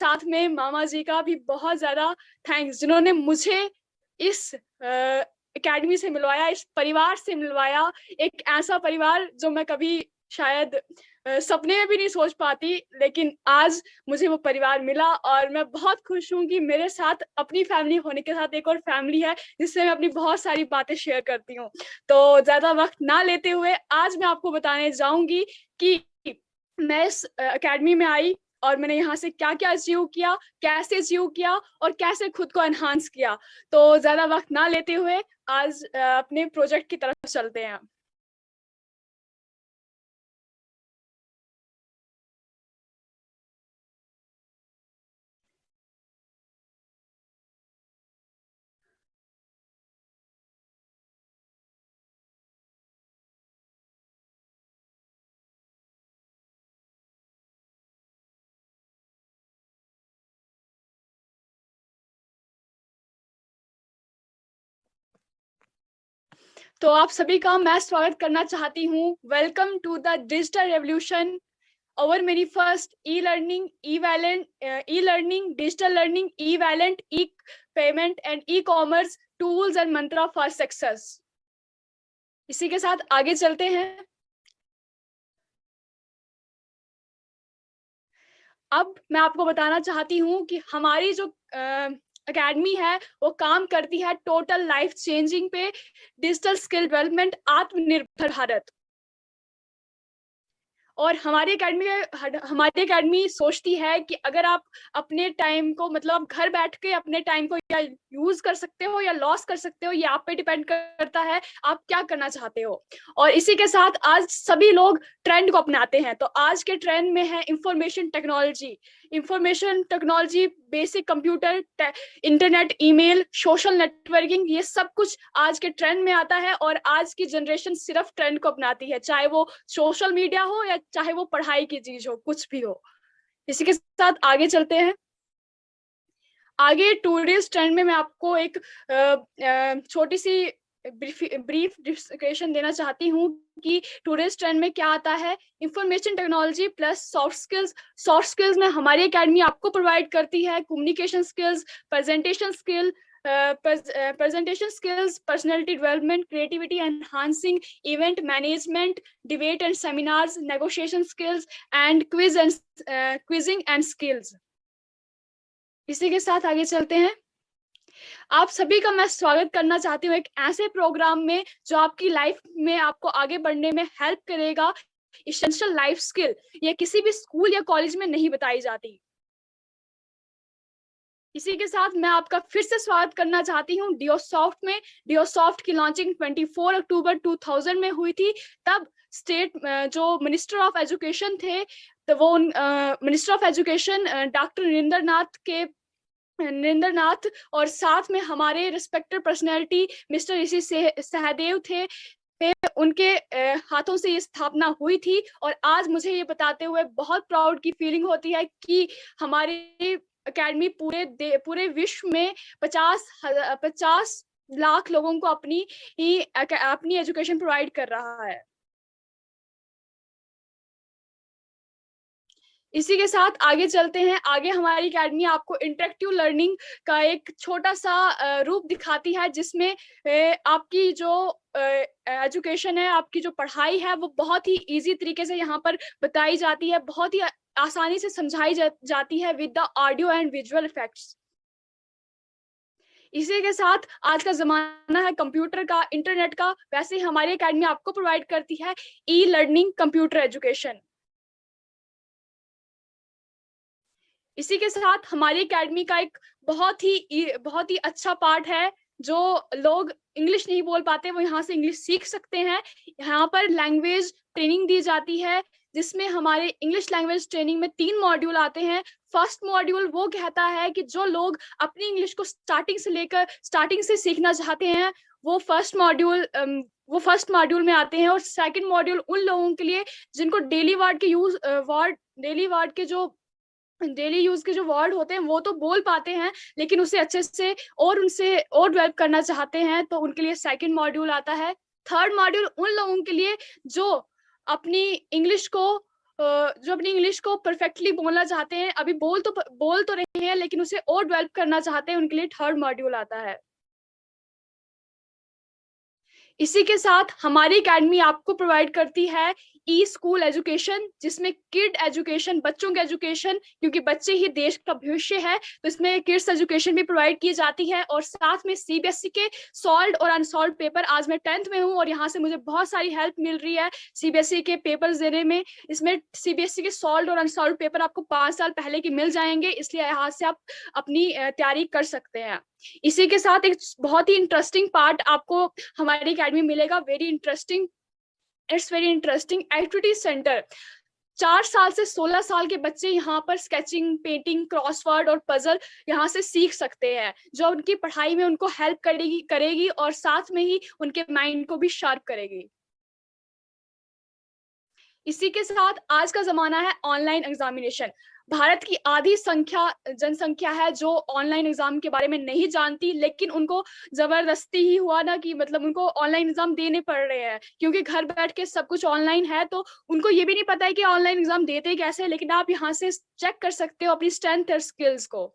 साथ में मामा जी का भी बहुत ज्यादा थैंक्स, जिन्होंने मुझे इस एकेडमी से मिलवाया, इस परिवार से मिलवाया। एक ऐसा परिवार जो मैं कभी शायद सपने में भी नहीं सोच पाती, लेकिन आज मुझे वो परिवार मिला और मैं बहुत खुश हूँ कि मेरे साथ अपनी फैमिली होने के साथ एक और फैमिली है जिससे मैं अपनी बहुत सारी बातें शेयर करती हूँ। तो ज्यादा वक्त ना लेते हुए आज मैं आपको बताने जाऊंगी कि मैं इस एकेडमी में आई और मैंने यहाँ से क्या क्या अचीव किया, कैसे अचीव किया और कैसे खुद को एनहांस किया। तो ज्यादा वक्त ना लेते हुए आज अपने प्रोजेक्ट की तरफ चलते हैं। तो आप सभी का मैं स्वागत करना चाहती हूँ। Welcome to the digital revolution, our very first e-learning, digital learning, e-valent, e-payment and e-commerce tools and mantra for success। इसी के साथ आगे चलते हैं। अब मैं आपको बताना चाहती हूँ कि हमारी जो एकेडमी है वो काम करती है टोटल लाइफ चेंजिंग पे, डिजिटल स्किल डेवलपमेंट, आत्मनिर्भर भारत। और हमारी एकेडमी सोचती है कि अगर आप अपने टाइम को, मतलब घर बैठ के अपने टाइम को या यूज कर सकते हो या लॉस कर सकते हो, ये आप पे डिपेंड करता है आप क्या करना चाहते हो। और इसी के साथ आज सभी लोग ट्रेंड को अपनाते हैं। तो आज के ट्रेंड में है information technology, basic computer, internet, email, social networking, ये सब कुछ आज के ट्रेंड में आता है। और आज की जनरेशन सिर्फ ट्रेंड को अपनाती है, चाहे वो सोशल मीडिया हो या चाहे वो पढ़ाई की चीज हो, कुछ भी हो। इसी के साथ आगे चलते हैं। आगे टूरिस्ट ट्रेंड में मैं आपको एक छोटी सी ब्रीफ डिस्कशन देना चाहती हूँ कि टूरिस्ट ट्रेंड में क्या आता है। Information technology plus soft skills. Soft skills में हमारी एकेडमी आपको प्रोवाइड करती है communication skills, presentation skills, personality development, creativity enhancing, event management, debate and seminars, negotiation skills and quizzing and skills. इसी के साथ आगे चलते हैं। आप सभी का मैं स्वागत करना चाहती हूँ एक ऐसे प्रोग्राम में जो आपकी लाइफ में आपको आगे बढ़ने में हेल्प करेगा। एसेंशियल लाइफ स्किल ये किसी भी स्कूल या कॉलेज में नहीं बताई जाती। इसी के साथ मैं आपका फिर से स्वागत करना चाहती हूँ डियोसॉफ्ट में। डियोसॉफ्ट की लॉन्चिंग 24 अक्टूबर 2000 में हुई थी। तब स्टेट जो मिनिस्टर ऑफ एजुकेशन थे, तो वो minister of education doctor Narendra Nath और साथ में हमारे respected personality mister Rishi Sahdev थे। उनके हाथों से ये स्थापना हुई थी। और आज मुझे ये बताते हुए बहुत प्राउड की फीलिंग होती है कि हमारी एकेडमी पूरे विश्व में 50 लाख लोगों को अपनी एजुकेशन प्रोवाइड कर रहा है। इसी के साथ आगे चलते हैं। आगे हमारी एकेडमी आपको इंटरेक्टिव लर्निंग का एक छोटा सा रूप दिखाती है, जिसमें आपकी जो एजुकेशन है, आपकी जो पढ़ाई है, वो बहुत ही इजी तरीके से यहाँ पर बताई जाती है, बहुत ही आसानी से समझाई जाती है with the audio and visual effects. इसी के साथ आज का जमाना है कंप्यूटर का, इंटरनेट का, वैसे हमारी एकेडमी आपको प्रोवाइड करती है ई लर्निंग कंप्यूटर एजुकेशन। इसी के साथ हमारी एकेडमी का एक बहुत ही अच्छा पार्ट है। जो लोग इंग्लिश नहीं बोल पाते वो यहाँ से इंग्लिश सीख सकते हैं। यहाँ पर लैंग्वेज ट्रेनिंग दी जाती है, जिसमें हमारे इंग्लिश लैंग्वेज ट्रेनिंग में 3 मॉड्यूल आते हैं। फर्स्ट मॉड्यूल वो कहता है कि जो लोग अपनी इंग्लिश को स्टार्टिंग से सीखना चाहते हैं, वो फर्स्ट मॉड्यूल में आते हैं। और सेकंड मॉड्यूल उन लोगों के लिए जिनको डेली यूज के जो वर्ड होते हैं वो तो बोल पाते हैं, लेकिन उसे अच्छे से उनसे डेवलप करना चाहते हैं, तो उनके लिए सेकंड मॉड्यूल आता है। थर्ड मॉड्यूल उन लोगों के लिए जो अपनी इंग्लिश को जो अपनी इंग्लिश को परफेक्टली बोलना चाहते हैं, अभी बोल तो रहे हैं, लेकिन उसे और डेवलप करना चाहते हैं, उनके लिए थर्ड मॉड्यूल आता है। इसी के साथ हमारी एकेडमी आपको प्रोवाइड करती है ई स्कूल एजुकेशन, जिसमें किड एजुकेशन, बच्चों के एजुकेशन, क्योंकि बच्चे ही देश का भविष्य है, तो इसमें किड्स एजुकेशन भी प्रोवाइड की जाती है। और साथ में सीबीएसई के सॉल्व्ड और अनसॉल्व्ड पेपर, आज मैं 10th में हूँ और यहाँ से मुझे बहुत सारी हेल्प मिल रही है सीबीएसई के पेपर्स देने में। इसमें सीबीएसई के सॉल्व्ड और अनसॉल्व्ड पेपर आपको 5 साल पहले के मिल जाएंगे, इसलिए यहाँ से आप अपनी तैयारी कर सकते हैं। इसी के साथ एक बहुत ही इंटरेस्टिंग पार्ट आपको हमारी एकेडमी मिलेगा, very interesting, it's very interesting activity centre. 4 साल से 16 साल के बच्चे यहाँ पर स्केचिंग, पेंटिंग, क्रॉसवर्ड और पजल यहाँ से सीख सकते हैं, जो उनकी पढ़ाई में उनको हेल्प करेगी और साथ में ही उनके माइंड को भी शार्प करेगी। इसी के साथ आज का जमाना है ऑनलाइन एग्जामिनेशन। भारत की आधी जनसंख्या है जो ऑनलाइन एग्जाम के बारे में नहीं जानती, लेकिन उनको जबरदस्ती ही हुआ ना कि मतलब उनको ऑनलाइन एग्जाम देने पड़ रहे हैं, क्योंकि घर बैठ के सब कुछ ऑनलाइन है, तो उनको ये भी नहीं पता है कि ऑनलाइन एग्जाम देते कैसे। लेकिन आप यहाँ से चेक कर सकते हो अपनी स्ट्रेंथ और स्किल्स को।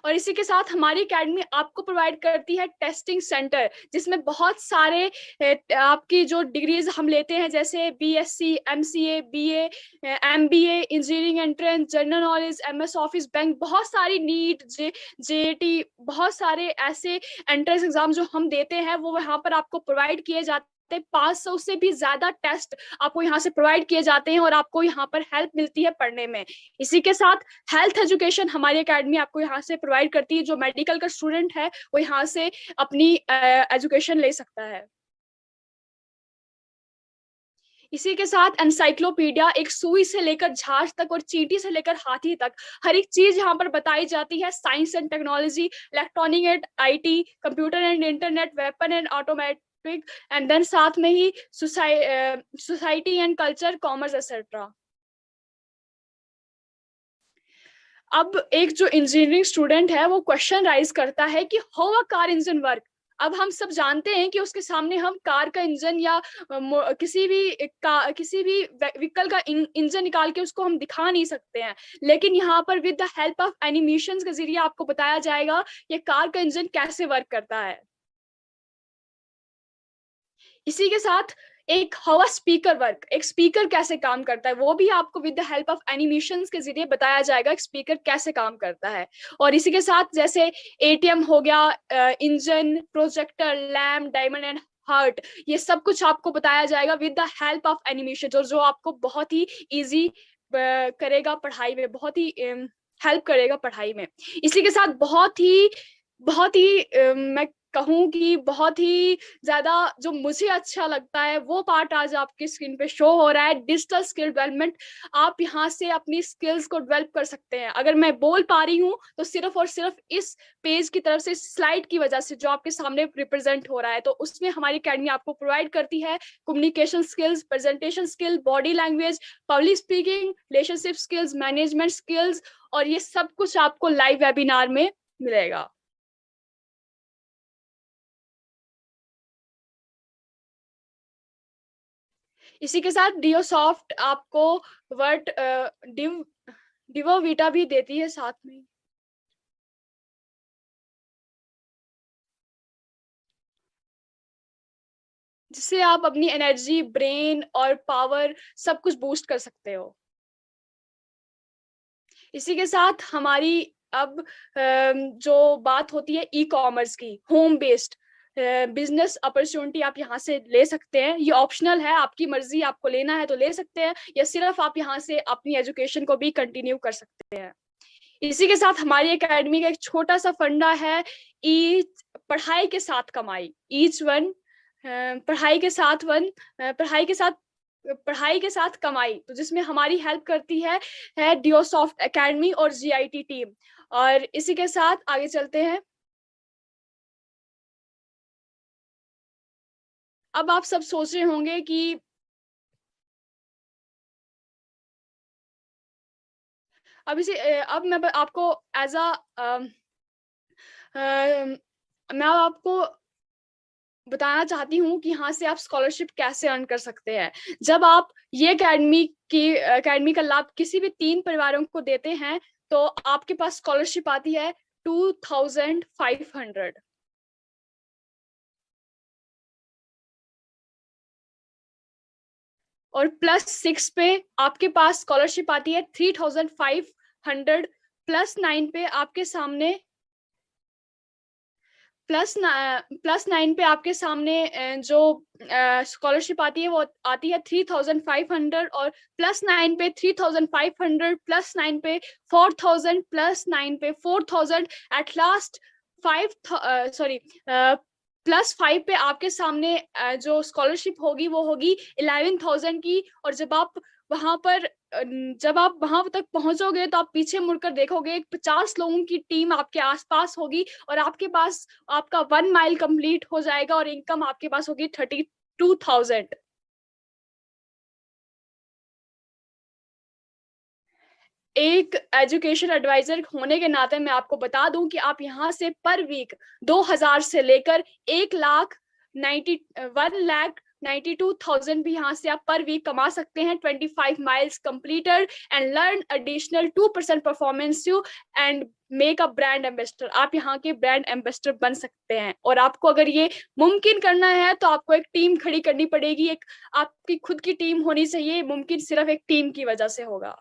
और इसी के साथ हमारी एकेडमी आपको प्रोवाइड करती है टेस्टिंग सेंटर, जिसमें बहुत सारे आपकी जो डिग्रीज हम लेते हैं, जैसे BSc, MCA, BA, MBA, engineering entrance, general knowledge, MS office, bank, बहुत सारी नीट, जेटी, बहुत सारे ऐसे एंट्रेंस एग्जाम जो हम देते हैं वो यहाँ पर आपको प्रोवाइड किए जाते हैं। 500 से भी ज्यादा टेस्ट आपको यहाँ से प्रोवाइड किए जाते हैं और आपको यहाँ पर हेल्प मिलती है पढ़ने में। इसी के साथ हेल्थ एजुकेशन हमारी एकेडमी आपको यहाँ से प्रोवाइड करती है। जो मेडिकल का स्टूडेंट है वो यहाँ से अपनी एजुकेशन ले सकता है। इसी के साथ एनसाइक्लोपीडिया, एक सुई से लेकर जहाज तक और चींटी से लेकर हाथी तक हर एक चीज यहाँ पर बताई जाती है। Science and technology, electronic and IT, computer and internet, weapon and automatic, and then साथ में ही society and culture, commerce etcetera. अब एक जो इंजीनियरिंग स्टूडेंट है वो क्वेश्चन राइज करता है कि how a car engine work. अब हम सब जानते हैं कि उसके सामने हम कार का इंजन या किसी भी व्हीकल का इंजन निकाल के उसको हम दिखा नहीं सकते हैं, लेकिन यहाँ पर with the help of animations के जरिए आपको बताया जाएगा ये कार का इंजन कैसे वर्क करता है। इसी के साथ एक हवा स्पीकर वर्क, एक स्पीकर कैसे काम करता है वो भी आपको with the help of animations के जरिए बताया जाएगा, एक स्पीकर कैसे काम करता है। और इसी के साथ जैसे एटीएम हो गया, engine, projector, lamp, diamond and heart, ये सब कुछ आपको बताया जाएगा with the help of animation, जो आपको बहुत ही इजी करेगा पढ़ाई में, बहुत ही हेल्प करेगा पढ़ाई में। इसी के साथ बहुत ही मैं कहूँ कि बहुत ही ज्यादा जो मुझे अच्छा लगता है वो पार्ट आज आपकी स्क्रीन पे शो हो रहा है, डिजिटल स्किल डेवलपमेंट। आप यहाँ से अपनी स्किल्स को डेवलप कर सकते हैं। अगर मैं बोल पा रही हूँ तो सिर्फ और सिर्फ इस पेज की तरफ से, स्लाइड की वजह से जो आपके सामने रिप्रेजेंट हो रहा है, तो उसमें हमारी अकेडमी आपको प्रोवाइड करती है communication skills, presentation skill, body language, public speaking, relationship skills, management skills, और ये सब कुछ आपको लाइव वेबिनार में मिलेगा। इसी के साथ डियोसॉफ्ट आपको वर्ट डिव डिवोवीटा भी देती है साथ में। जिससे आप अपनी एनर्जी, ब्रेन और पावर सब कुछ बूस्ट कर सकते हो। इसी के साथ हमारी अब जो बात होती है ई कॉमर्स की, होम बेस्ड बिजनेस अपॉर्चुनिटी आप यहाँ से ले सकते हैं। ये ऑप्शनल है, आपकी मर्जी, आपको लेना है तो ले सकते हैं, या सिर्फ आप यहाँ से अपनी एजुकेशन को भी कंटिन्यू कर सकते हैं। इसी के साथ हमारी एकेडमी का एक छोटा सा फंडा है, ईच पढ़ाई के साथ कमाई, ईच वन पढ़ाई के साथ पढ़ाई के साथ कमाई, तो जिसमें हमारी हेल्प करती है डियोसॉफ्ट एकेडमी और जीआईटी टीम। और इसी के साथ आगे चलते हैं। अब आप सब सोच रहे होंगे कि अब मैं आपको एज अ मैं आपको बताना चाहती हूँ कि यहाँ से आप स्कॉलरशिप कैसे अर्न कर सकते हैं। जब आप ये एकेडमी का लाभ किसी भी 3 परिवारों को देते हैं तो आपके पास स्कॉलरशिप आती है 2500 और +6 पे आपके पास स्कॉलरशिप आती है 3500 +9 पे आपके सामने +9 पे आपके सामने जो स्कॉलरशिप आती है वो आती है 3500 और +9 पे 3500 +9 पे 4000 +9 पे 4000 एट लास्ट 5 पे आपके सामने जो स्कॉलरशिप होगी वो होगी 11,000 की। और जब आप वहां तक पहुंचोगे तो आप पीछे मुड़कर देखोगे 50 लोगों की टीम आपके आसपास होगी और आपके पास आपका 1 माइल कंप्लीट हो जाएगा और इनकम आपके पास होगी 32,000। एक एजुकेशन एडवाइजर होने के नाते मैं आपको बता दूं कि आप यहाँ से पर वीक 2000 से लेकर 1,92,000 भी यहाँ से आप पर वीक कमा सकते हैं। 25 miles completed and learn additional 2% performance you and make a brand ambassador. आप यहाँ के ब्रांड एम्बेसडर बन सकते हैं। और आपको अगर ये मुमकिन करना है तो आपको एक टीम खड़ी करनी पड़ेगी, एक आपकी खुद की टीम होनी चाहिए। मुमकिन सिर्फ एक टीम की वजह से होगा।